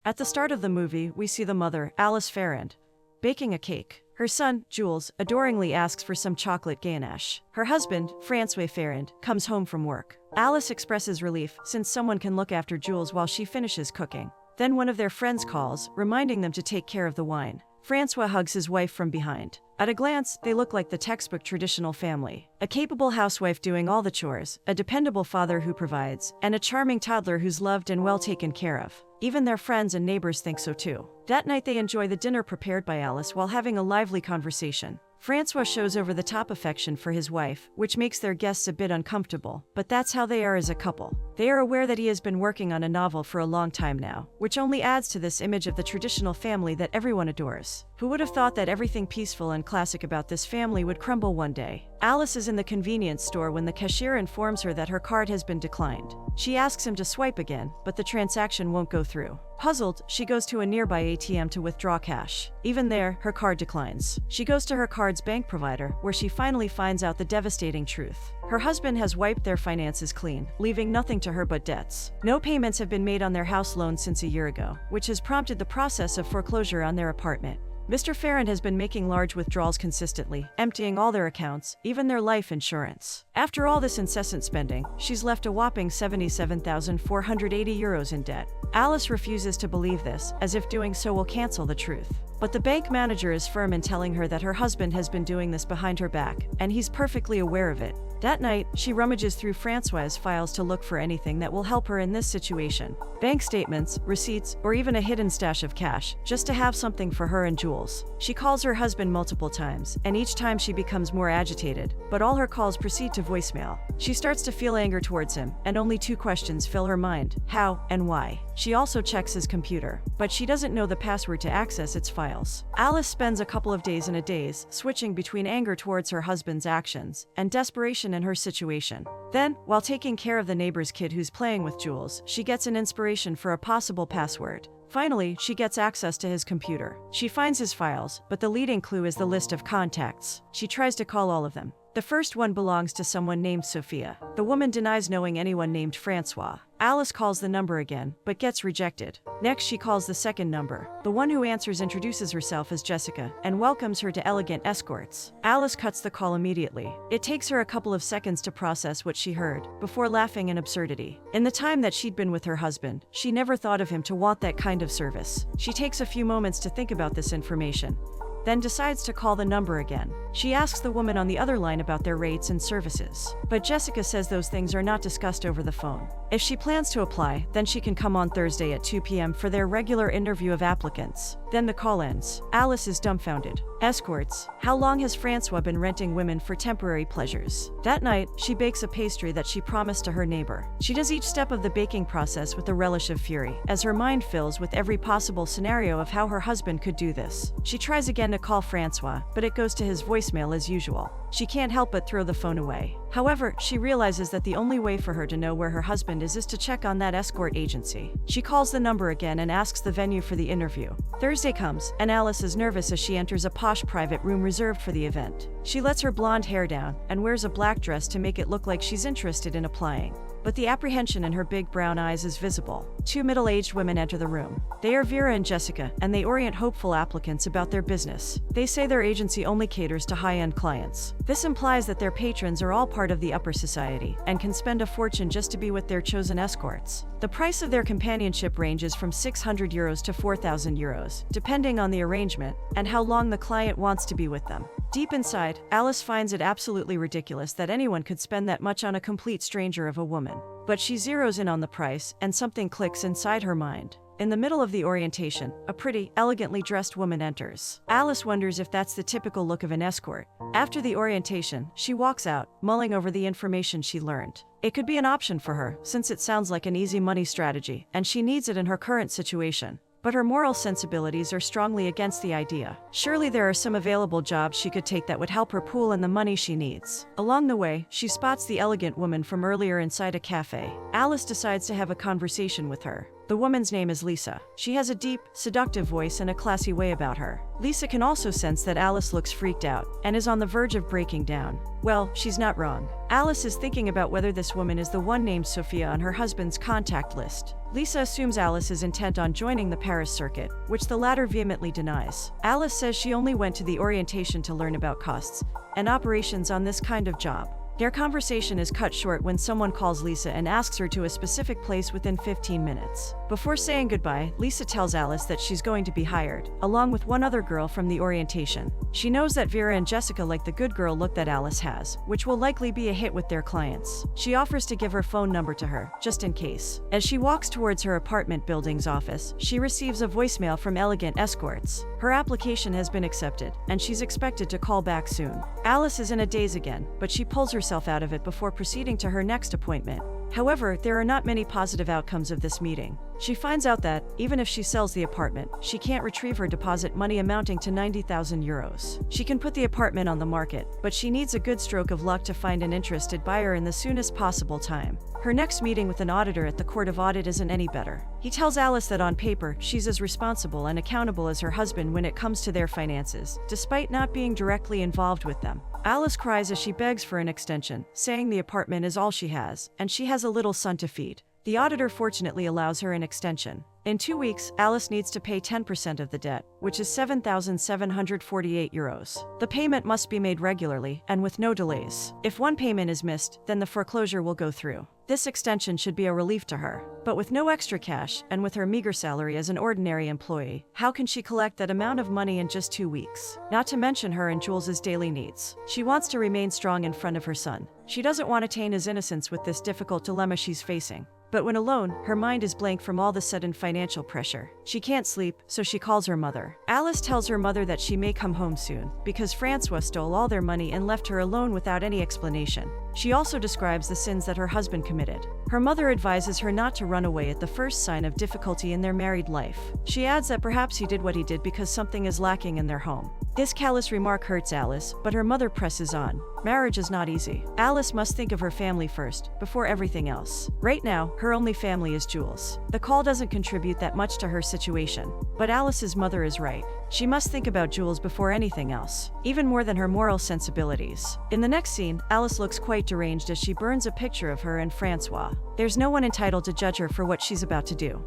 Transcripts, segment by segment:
At the start of the movie, we see the mother, Alice Farrand, baking a cake. Her son, Jules, adoringly asks for some chocolate ganache. Her husband, Francois Farrand, comes home from work. Alice expresses relief since someone can look after Jules while she finishes cooking. Then one of their friends calls, reminding them to take care of the wine. Francois hugs his wife from behind. At a glance, they look like the textbook traditional family. A capable housewife doing all the chores, a dependable father who provides, and a charming toddler who's loved and well taken care of. Even their friends and neighbors think so too. That night they enjoy the dinner prepared by Alice while having a lively conversation. Francois shows over-the-top affection for his wife, which makes their guests a bit uncomfortable, but that's how they are as a couple. They are aware that he has been working on a novel for a long time now, which only adds to this image of the traditional family that everyone adores. Who would have thought that everything peaceful and classic about this family would crumble one day? Alice is in the convenience store when the cashier informs her that her card has been declined. She asks him to swipe again, but the transaction won't go through. Puzzled, she goes to a nearby ATM to withdraw cash. Even there, her card declines. She goes to her card's bank provider, where she finally finds out the devastating truth. Her husband has wiped their finances clean, leaving nothing to her but debts. No payments have been made on their house loan since a year ago, which has prompted the process of foreclosure on their apartment. Mr. Farrand has been making large withdrawals consistently, emptying all their accounts, even their life insurance. After all this incessant spending, she's left a whopping 77,480 euros in debt. Alice refuses to believe this, as if doing so will cancel the truth. But the bank manager is firm in telling her that her husband has been doing this behind her back, and he's perfectly aware of it. That night, she rummages through Francois' files to look for anything that will help her in this situation. Bank statements, receipts, or even a hidden stash of cash, just to have something for her and Jules. She calls her husband multiple times, and each time she becomes more agitated, but all her calls proceed to voicemail. She starts to feel anger towards him, and only two questions fill her mind: how and why. She also checks his computer, but she doesn't know the password to access its files. Alice spends a couple of days in a daze, switching between anger towards her husband's actions and desperation in her situation. Then, while taking care of the neighbor's kid who's playing with Jules, she gets an inspiration for a possible password. Finally, she gets access to his computer. She finds his files, but the leading clue is the list of contacts. She tries to call all of them. The first one belongs to someone named Sophia. The woman denies knowing anyone named Francois. Alice calls the number again, but gets rejected. Next, she calls the second number. The one who answers introduces herself as Jessica and welcomes her to Elegant Escorts. Alice cuts the call immediately. It takes her a couple of seconds to process what she heard, before laughing in absurdity. In the time that she'd been with her husband, she never thought of him to want that kind of service. She takes a few moments to think about this information, then decides to call the number again. She asks the woman on the other line about their rates and services, but Jessica says those things are not discussed over the phone. If she plans to apply, then she can come on Thursday at 2 p.m. for their regular interview of applicants. Then the call ends. Alice is dumbfounded. Escorts. How long has Francois been renting women for temporary pleasures? That night, she bakes a pastry that she promised to her neighbor. She does each step of the baking process with a relish of fury, as her mind fills with every possible scenario of how her husband could do this. She tries again to call Francois, but it goes to his voicemail as usual. She can't help but throw the phone away. However, she realizes that the only way for her to know where her husband is to check on that escort agency. She calls the number again and asks the venue for the interview. Thursday comes, and Alice is nervous as she enters a posh private room reserved for the event. She lets her blonde hair down and wears a black dress to make it look like she's interested in applying. But the apprehension in her big brown eyes is visible. Two middle-aged women enter the room. They are Vera and Jessica, and they orient hopeful applicants about their business. They say their agency only caters to high-end clients. This implies that their patrons are all part of the upper society and can spend a fortune just to be with their chosen escorts. The price of their companionship ranges from 600 euros to 4,000 euros, depending on the arrangement and how long the client wants to be with them. Deep inside, Alice finds it absolutely ridiculous that anyone could spend that much on a complete stranger of a woman. But she zeroes in on the price, and something clicks inside her mind. In the middle of the orientation, a pretty, elegantly dressed woman enters. Alice wonders if that's the typical look of an escort. After the orientation, she walks out, mulling over the information she learned. It could be an option for her, since it sounds like an easy money strategy, and she needs it in her current situation. But her moral sensibilities are strongly against the idea. Surely there are some available jobs she could take that would help her pool in the money she needs. Along the way, she spots the elegant woman from earlier inside a cafe. Alice decides to have a conversation with her. The woman's name is Lisa. She has a deep, seductive voice and a classy way about her. Lisa can also sense that Alice looks freaked out and is on the verge of breaking down. Well, she's not wrong. Alice is thinking about whether this woman is the one named Sophia on her husband's contact list. Lisa assumes Alice is intent on joining the Paris circuit, which the latter vehemently denies. Alice says she only went to the orientation to learn about costs and operations on this kind of job. Their conversation is cut short when someone calls Lisa and asks her to a specific place within 15 minutes. Before saying goodbye, Lisa tells Alice that she's going to be hired, along with one other girl from the orientation. She knows that Vera and Jessica like the good girl look that Alice has, which will likely be a hit with their clients. She offers to give her phone number to her, just in case. As she walks towards her apartment building's office, she receives a voicemail from Elegant Escorts. Her application has been accepted, and she's expected to call back soon. Alice is in a daze again, but she pulls herself out of it before proceeding to her next appointment. However, there are not many positive outcomes of this meeting. She finds out that, even if she sells the apartment, she can't retrieve her deposit money amounting to 90,000 euros. She can put the apartment on the market, but she needs a good stroke of luck to find an interested buyer in the soonest possible time. Her next meeting with an auditor at the Court of Audit isn't any better. He tells Alice that on paper, she's as responsible and accountable as her husband when it comes to their finances, despite not being directly involved with them. Alice cries as she begs for an extension, saying the apartment is all she has, and she has a little son to feed. The auditor fortunately allows her an extension. In 2 weeks, Alice needs to pay 10% of the debt, which is 7,748 euros. The payment must be made regularly and with no delays. If one payment is missed, then the foreclosure will go through. This extension should be a relief to her. But with no extra cash, and with her meager salary as an ordinary employee, how can she collect that amount of money in just 2 weeks? Not to mention her and Jules's daily needs. She wants to remain strong in front of her son. She doesn't want to taint his innocence with this difficult dilemma she's facing. But when alone, her mind is blank from all the sudden financial pressure. She can't sleep, so she calls her mother. Alice tells her mother that she may come home soon, because Francois stole all their money and left her alone without any explanation. She also describes the sins that her husband committed. Her mother advises her not to run away at the first sign of difficulty in their married life. She adds that perhaps he did what he did because something is lacking in their home. This callous remark hurts Alice, but her mother presses on. Marriage is not easy. Alice must think of her family first, before everything else. Right now, her only family is Jules. The call doesn't contribute that much to her situation. But Alice's mother is right. She must think about Jules before anything else, even more than her moral sensibilities. In the next scene, Alice looks quite deranged as she burns a picture of her and Francois. There's no one entitled to judge her for what she's about to do.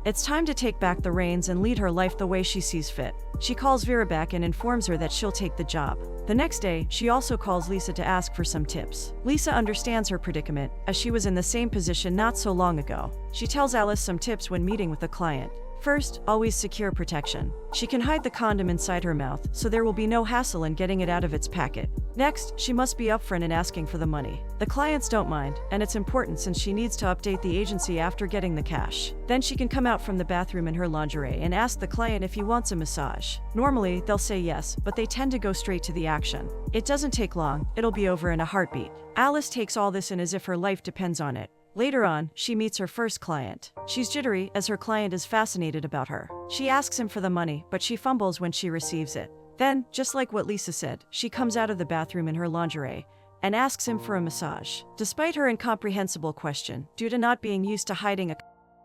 It's time to take back the reins and lead her life the way she sees fit. She calls Vera back and informs her that she'll take the job. The next day, she also calls Lisa to ask for some tips. Lisa understands her predicament, as she was in the same position not so long ago. She tells Alice some tips when meeting with a client. First, always secure protection. She can hide the condom inside her mouth, so there will be no hassle in getting it out of its packet. Next, she must be upfront in asking for the money. The clients don't mind, and it's important since she needs to update the agency after getting the cash. Then she can come out from the bathroom in her lingerie and ask the client if he wants a massage. Normally, they'll say yes, but they tend to go straight to the action. It doesn't take long, it'll be over in a heartbeat. Alice takes all this in as if her life depends on it. Later on, she meets her first client. She's jittery as her client is fascinated about her. She asks him for the money, but she fumbles when she receives it. Then, just like what Lisa said, she comes out of the bathroom in her lingerie and asks him for a massage. Despite her incomprehensible question, due to not being used to hiding a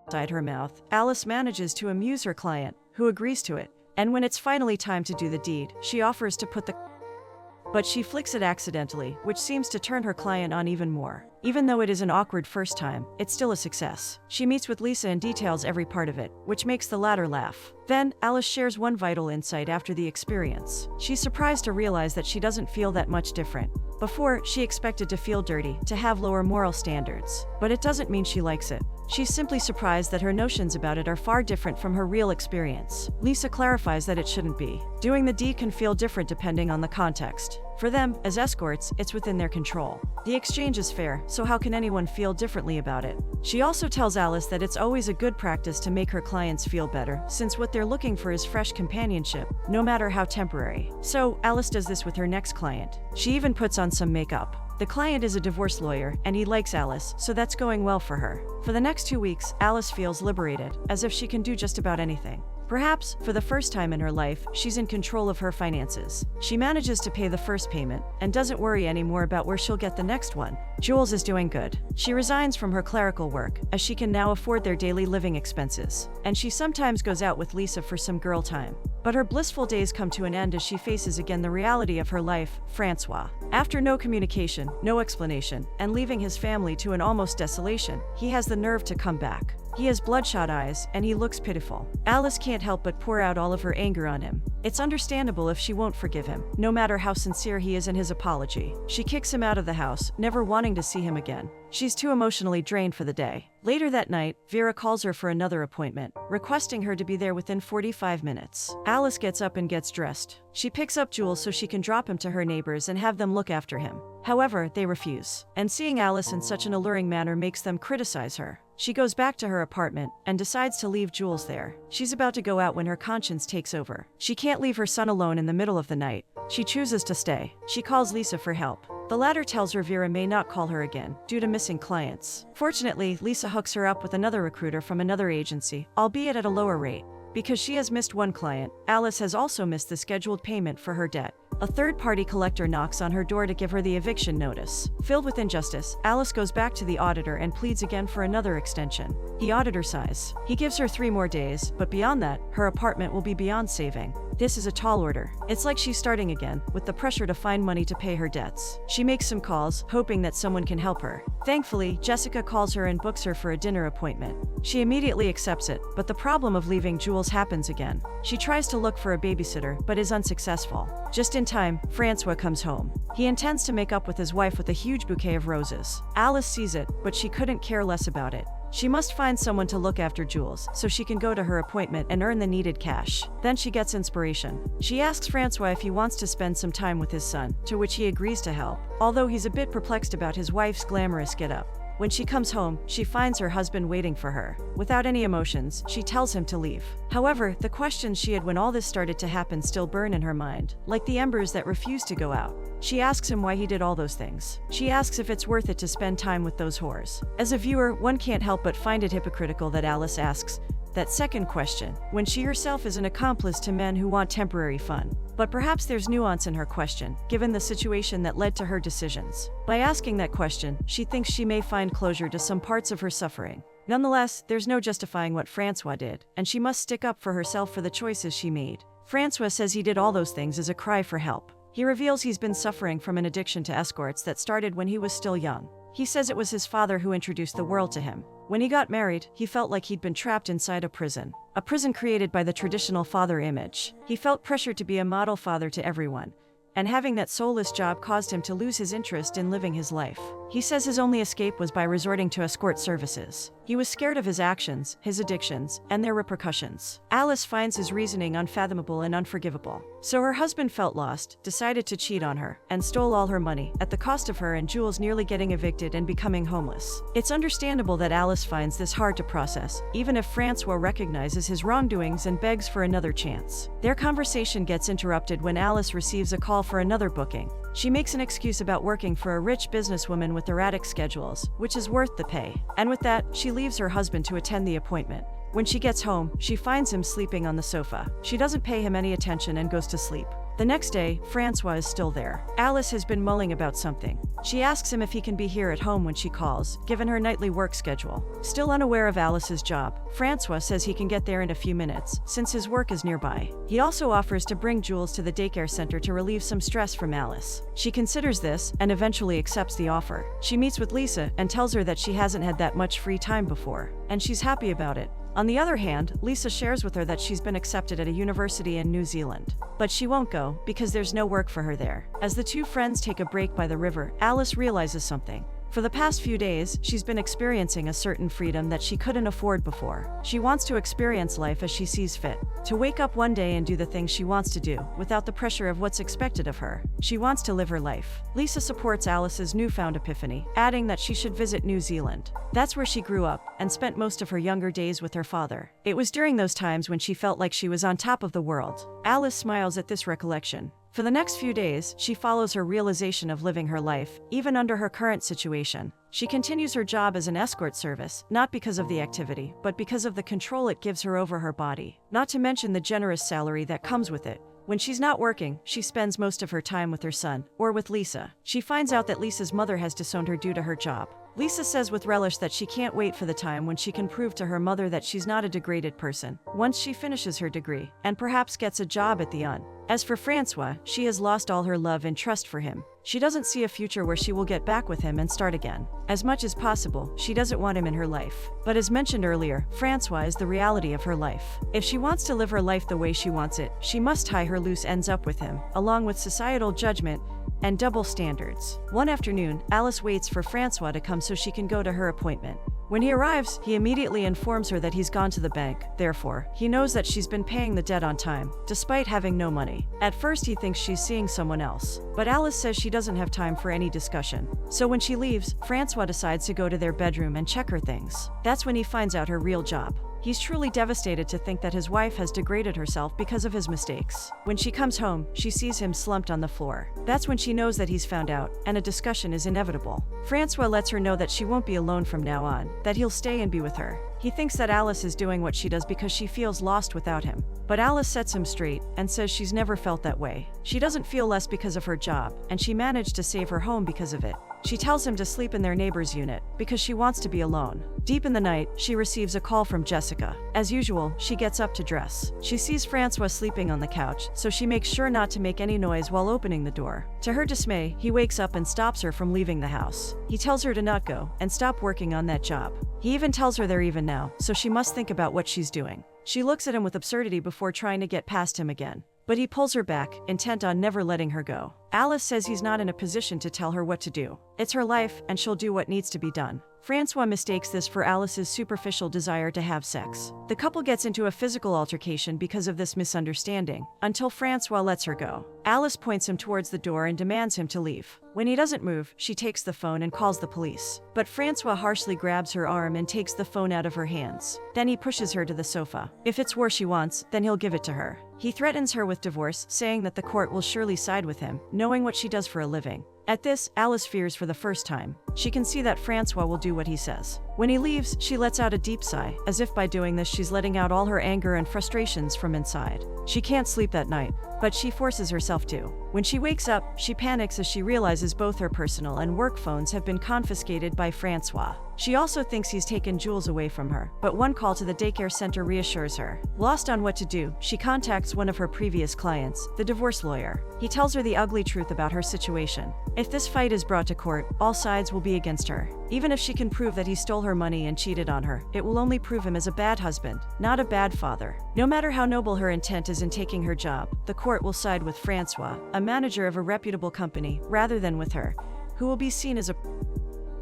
inside her mouth, Alice manages to amuse her client, who agrees to it. And when it's finally time to do the deed, she offers to put the but she flicks it accidentally, which seems to turn her client on even more. Even though it is an awkward first time, it's still a success. She meets with Lisa and details every part of it, which makes the latter laugh. Then, Alice shares one vital insight after the experience. She's surprised to realize that she doesn't feel that much different. Before, she expected to feel dirty, to have lower moral standards. But it doesn't mean she likes it. She's simply surprised that her notions about it are far different from her real experience. Lisa clarifies that it shouldn't be. Doing the deed can feel different depending on the context. For them, as escorts, it's within their control. The exchange is fair, so how can anyone feel differently about it? She also tells Alice that it's always a good practice to make her clients feel better, since what they're looking for is fresh companionship, no matter how temporary. So, Alice does this with her next client. She even puts on some makeup. The client is a divorce lawyer, and he likes Alice, so that's going well for her. For the next 2 weeks, Alice feels liberated, as if she can do just about anything. Perhaps, for the first time in her life, she's in control of her finances. She manages to pay the first payment and doesn't worry anymore about where she'll get the next one. Jules is doing good. She resigns from her clerical work, as she can now afford their daily living expenses. And she sometimes goes out with Lisa for some girl time. But her blissful days come to an end as she faces again the reality of her life, Francois. After no communication, no explanation, and leaving his family to an almost desolation, he has the nerve to come back. He has bloodshot eyes, and he looks pitiful. Alice can't help but pour out all of her anger on him. It's understandable if she won't forgive him, no matter how sincere he is in his apology. She kicks him out of the house, never wanting to see him again. She's too emotionally drained for the day. Later that night, Vera calls her for another appointment, requesting her to be there within 45 minutes. Alice gets up and gets dressed. She picks up Jules so she can drop him to her neighbors and have them look after him. However, they refuse, and seeing Alice in such an alluring manner makes them criticize her. She goes back to her apartment and decides to leave Jules there. She's about to go out when her conscience takes over. She can't leave her son alone in the middle of the night. She chooses to stay. She calls Lisa for help. The latter tells her Vera may not call her again, due to missing clients. Fortunately, Lisa hooks her up with another recruiter from another agency, albeit at a lower rate. Because she has missed one client, Alice has also missed the scheduled payment for her debt. A third-party collector knocks on her door to give her the eviction notice. Filled with injustice, Alice goes back to the auditor and pleads again for another extension. The auditor sighs. He gives her 3 more days, but beyond that, her apartment will be beyond saving. This is a tall order. It's like she's starting again, with the pressure to find money to pay her debts. She makes some calls, hoping that someone can help her. Thankfully, Jessica calls her and books her for a dinner appointment. She immediately accepts it, but the problem of leaving Jules happens again. She tries to look for a babysitter, but is unsuccessful. Just in time, Francois comes home. He intends to make up with his wife with a huge bouquet of roses. Alice sees it, but she couldn't care less about it. She must find someone to look after Jules, so she can go to her appointment and earn the needed cash. Then she gets inspiration. She asks Francois if he wants to spend some time with his son, to which he agrees to help, although he's a bit perplexed about his wife's glamorous get-up. When she comes home, she finds her husband waiting for her. Without any emotions, she tells him to leave. However, the questions she had when all this started to happen still burn in her mind, like the embers that refuse to go out. She asks him why he did all those things. She asks if it's worth it to spend time with those whores. As a viewer, one can't help but find it hypocritical that Alice asks that second question, when she herself is an accomplice to men who want temporary fun. But perhaps there's nuance in her question, given the situation that led to her decisions. By asking that question, she thinks she may find closure to some parts of her suffering. Nonetheless, there's no justifying what Francois did, and she must stick up for herself for the choices she made. Francois says he did all those things as a cry for help. He reveals he's been suffering from an addiction to escorts that started when he was still young. He says it was his father who introduced the world to him. When he got married, he felt like he'd been trapped inside a prison created by the traditional father image. He felt pressured to be a model father to everyone, and having that soulless job caused him to lose his interest in living his life. He says his only escape was by resorting to escort services. He was scared of his actions, his addictions, and their repercussions. Alice finds his reasoning unfathomable and unforgivable. So her husband felt lost, decided to cheat on her, and stole all her money, at the cost of her and Jules nearly getting evicted and becoming homeless. It's understandable that Alice finds this hard to process, even if Francois recognizes his wrongdoings and begs for another chance. Their conversation gets interrupted when Alice receives a call for another booking. She makes an excuse about working for a rich businesswoman with erratic schedules, which is worth the pay. And with that, she leaves her husband to attend the appointment. When she gets home, she finds him sleeping on the sofa. She doesn't pay him any attention and goes to sleep. The next day, Francois is still there. Alice has been mulling about something. She asks him if he can be here at home when she calls, given her nightly work schedule. Still unaware of Alice's job, Francois says he can get there in a few minutes, since his work is nearby. He also offers to bring Jules to the daycare center to relieve some stress from Alice. She considers this, and eventually accepts the offer. She meets with Lisa, and tells her that she hasn't had that much free time before, and she's happy about it. On the other hand, Lisa shares with her that she's been accepted at a university in New Zealand. But she won't go, because there's no work for her there. As the two friends take a break by the river, Alice realizes something. For the past few days, she's been experiencing a certain freedom that she couldn't afford before. She wants to experience life as she sees fit. To wake up one day and do the things she wants to do, without the pressure of what's expected of her. She wants to live her life. Lisa supports Alice's newfound epiphany, adding that she should visit New Zealand. That's where she grew up, and spent most of her younger days with her father. It was during those times when she felt like she was on top of the world. Alice smiles at this recollection. For the next few days, she follows her realization of living her life, even under her current situation. She continues her job as an escort service, not because of the activity, but because of the control it gives her over her body. Not to mention the generous salary that comes with it. When she's not working, she spends most of her time with her son, or with Lisa. She finds out that Lisa's mother has disowned her due to her job. Lisa says with relish that she can't wait for the time when she can prove to her mother that she's not a degraded person, once she finishes her degree, and perhaps gets a job at the UN. As for Francois, she has lost all her love and trust for him. She doesn't see a future where she will get back with him and start again. As much as possible, she doesn't want him in her life. But as mentioned earlier, Francois is the reality of her life. If she wants to live her life the way she wants it, she must tie her loose ends up with him, along with societal judgment and double standards. One afternoon, Alice waits for Francois to come so she can go to her appointment. When he arrives, he immediately informs her that he's gone to the bank. Therefore, he knows that she's been paying the debt on time, despite having no money. At first, he thinks she's seeing someone else, but Alice says she doesn't have time for any discussion. So when she leaves, Francois decides to go to their bedroom and check her things. That's when he finds out her real job. He's truly devastated to think that his wife has degraded herself because of his mistakes. When she comes home, she sees him slumped on the floor. That's when she knows that he's found out, and a discussion is inevitable. Francois lets her know that she won't be alone from now on, that he'll stay and be with her. He thinks that Alice is doing what she does because she feels lost without him. But Alice sets him straight and says she's never felt that way. She doesn't feel less because of her job, and she managed to save her home because of it. She tells him to sleep in their neighbor's unit because she wants to be alone. Deep in the night, she receives a call from Jessica. As usual, she gets up to dress. She sees Francois sleeping on the couch, so she makes sure not to make any noise while opening the door. To her dismay, he wakes up and stops her from leaving the house. He tells her to not go and stop working on that job. He even tells her they're even now, so she must think about what she's doing. She looks at him with absurdity before trying to get past him again. But he pulls her back, intent on never letting her go. Alice says he's not in a position to tell her what to do. It's her life, and she'll do what needs to be done. Francois mistakes this for Alice's superficial desire to have sex. The couple gets into a physical altercation because of this misunderstanding, until Francois lets her go. Alice points him towards the door and demands him to leave. When he doesn't move, she takes the phone and calls the police. But Francois harshly grabs her arm and takes the phone out of her hands. Then he pushes her to the sofa. If it's war she wants, then he'll give it to her. He threatens her with divorce, saying that the court will surely side with him, knowing what she does for a living. At this, Alice fears for the first time. She can see that Francois will do what he says. When he leaves, she lets out a deep sigh, as if by doing this she's letting out all her anger and frustrations from inside. She can't sleep that night, but she forces herself to. When she wakes up, she panics as she realizes both her personal and work phones have been confiscated by Francois. She also thinks he's taken Jules away from her, but one call to the daycare center reassures her. Lost on what to do, she contacts one of her previous clients, the divorce lawyer. He tells her the ugly truth about her situation. If this fight is brought to court, all sides will be against her. Even if she can prove that he stole her money and cheated on her, it will only prove him as a bad husband, not a bad father. No matter how noble her intent is in taking her job, the court will side with Francois, a manager of a reputable company, rather than with her, who will be seen as a...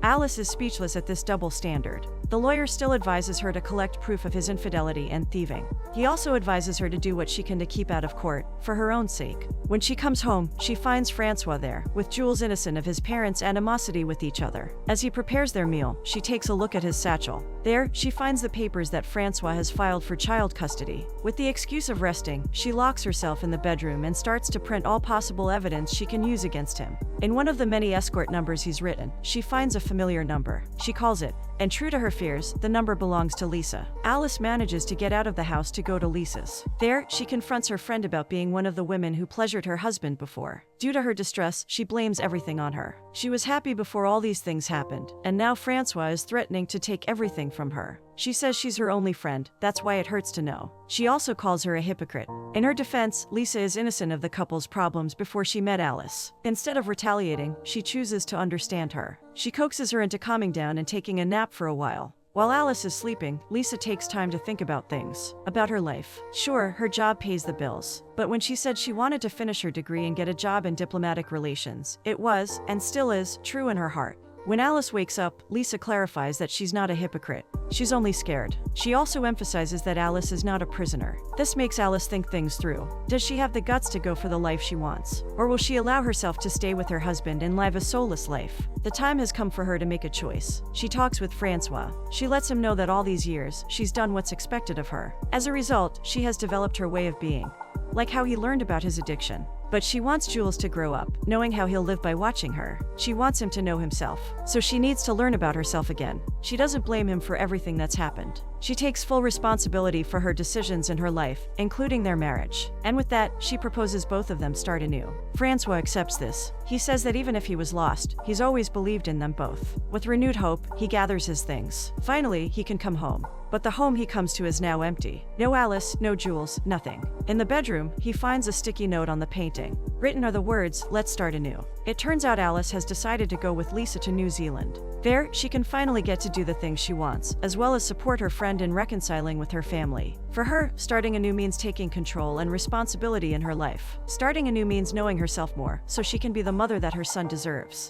Alice is speechless at this double standard. The lawyer still advises her to collect proof of his infidelity and thieving. He also advises her to do what she can to keep out of court, for her own sake. When she comes home, she finds Francois there, with Jules innocent of his parents' animosity with each other. As he prepares their meal, she takes a look at his satchel. There, she finds the papers that Francois has filed for child custody. With the excuse of resting, she locks herself in the bedroom and starts to print all possible evidence she can use against him. In one of the many escort numbers he's written, she finds a familiar number. She calls it, and true to her fears, the number belongs to Lisa. Alice manages to get out of the house to go to Lisa's. There, she confronts her friend about being one of the women who pleasured her husband before. Due to her distress, she blames everything on her. She was happy before all these things happened, and now Francois is threatening to take everything from her. She says she's her only friend, that's why it hurts to know. She also calls her a hypocrite. In her defense, Lisa is innocent of the couple's problems before she met Alice. Instead of retaliating, she chooses to understand her. She coaxes her into calming down and taking a nap for a while. While Alice is sleeping, Lisa takes time to think about things, about her life. Sure, her job pays the bills, but when she said she wanted to finish her degree and get a job in diplomatic relations, it was, and still is, true in her heart. When Alice wakes up, Lisa clarifies that she's not a hypocrite. She's only scared. She also emphasizes that Alice is not a prisoner. This makes Alice think things through. Does she have the guts to go for the life she wants? Or will she allow herself to stay with her husband and live a soulless life? The time has come for her to make a choice. She talks with Francois. She lets him know that all these years, she's done what's expected of her. As a result, she has developed her way of being. Like how he learned about his addiction. But she wants Jules to grow up, knowing how he'll live by watching her. She wants him to know himself. So she needs to learn about herself again. She doesn't blame him for everything that's happened. She takes full responsibility for her decisions in her life, including their marriage. And with that, she proposes both of them start anew. Francois accepts this. He says that even if he was lost, he's always believed in them both. With renewed hope, he gathers his things. Finally, he can come home. But the home he comes to is now empty. No Alice, no Jules, nothing. In the bedroom, he finds a sticky note on the painting. Written are the words, "Let's start anew." It turns out Alice has decided to go with Lisa to New Zealand. There, she can finally get to do the things she wants, as well as support her friend in reconciling with her family. For her, starting anew means taking control and responsibility in her life. Starting anew means knowing herself more, so she can be the mother that her son deserves.